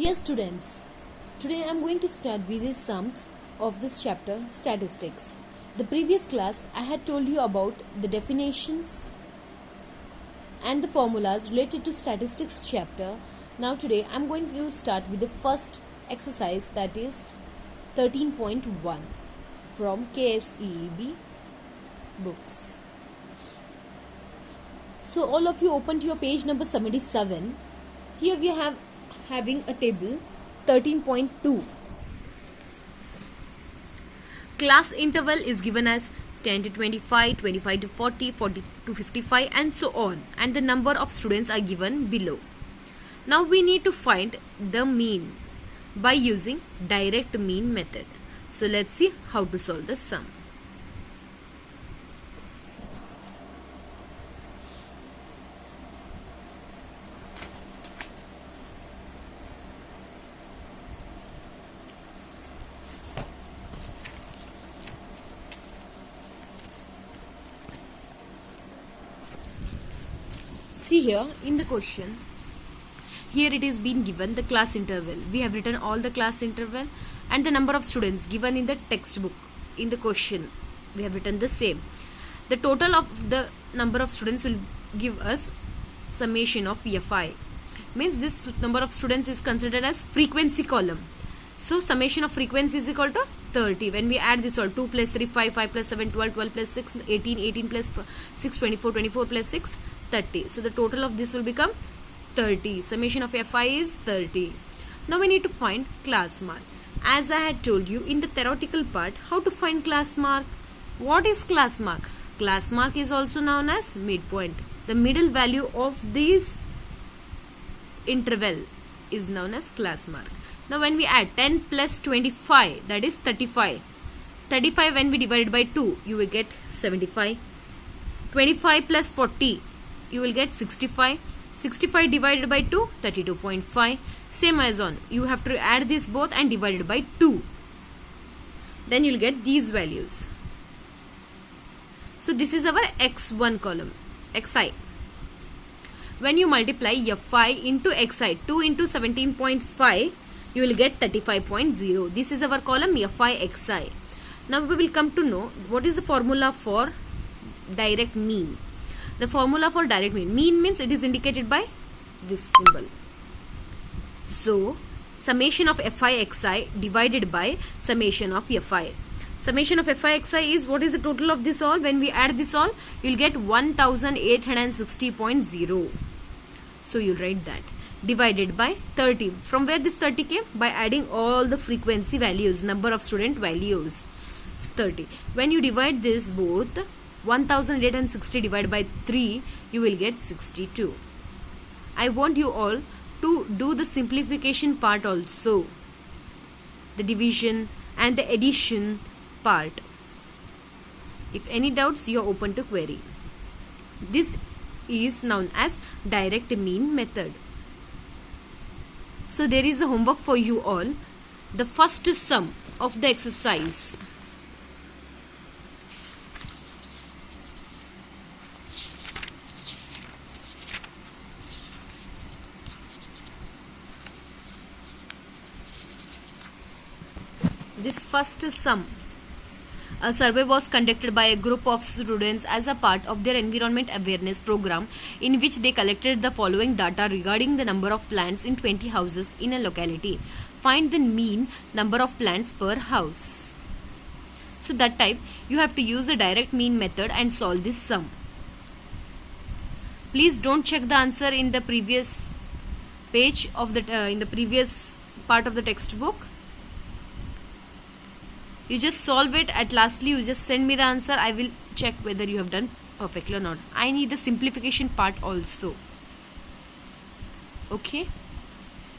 Dear students, today I am going to start with the sums of this chapter, statistics. The previous class I had told you about the definitions and the formulas related to statistics chapter. Now today I am going to start with the first exercise, that is 13.1 from KSEEB books. So all of you open to your page number 77. Here we have having a table 13.2. Class interval is given as 10 to 25, 25 to 40, 40 to 55 and so on, and the number of students are given below. Now we need to find the mean by using direct mean method. So let's see how to solve the sum. See here in the question, here it is been given the class interval. We have written all the class interval and the number of students given in the textbook. In the question we have written the same. The total of the number of students will give us summation of Fi. Means this number of students is considered as frequency column. So summation of frequency is equal to 30. When we add this all, 2 plus 3, 5, 5 plus 7, 12, 12 plus 6, 18, 18 plus 6, 24, 24 plus 6, 30. So the total of this will become 30. Summation of Fi is 30. Now we need to find class mark. As I had told you in the theoretical part, how to find class mark. What is class mark? Class mark is also known as midpoint. The middle value of this interval is known as class mark. Now when we add 10 plus 25, that is 35. 35 when we divide by 2, you will get 75. 25 plus 40, you will get 65. 65 divided by 2, 32.5. Same as on. You have to add this both and divide it by 2. Then you will get these values. So this is our x1 column, xi. When you multiply Fi into xi, 2 into 17.5, you will get 35.0. This is our column Fi xi. Now we will come to know what is the formula for direct mean. The formula for direct mean. Mean means it is indicated by this symbol. So summation of Fi xi divided by summation of Fi. Summation of Fi xi is what is the total of this all. When we add this all, you will get 1860.0. So you will write that. Divided by 30. From where this 30 came? By adding all the frequency values, number of student values. 30. When you divide this both, 1860 divided by 3, you will get 62. I want you all to do the simplification part also. The division and the addition part. If any doubts, you are open to query. This is known as direct mean method. So there is a homework for you all. The first sum of the exercise. This first sum. A survey was conducted by a group of students as a part of their environment awareness program, in which they collected the following data regarding the number of plants in 20 houses in a locality. Find the mean number of plants per house. So that time you have to use the direct mean method and solve this sum. Please don't check the answer in the previous page of the in the previous part of the textbook. You just solve it. At lastly, you just send me the answer. I will check whether you have done perfectly or not. I need the simplification part also. Okay.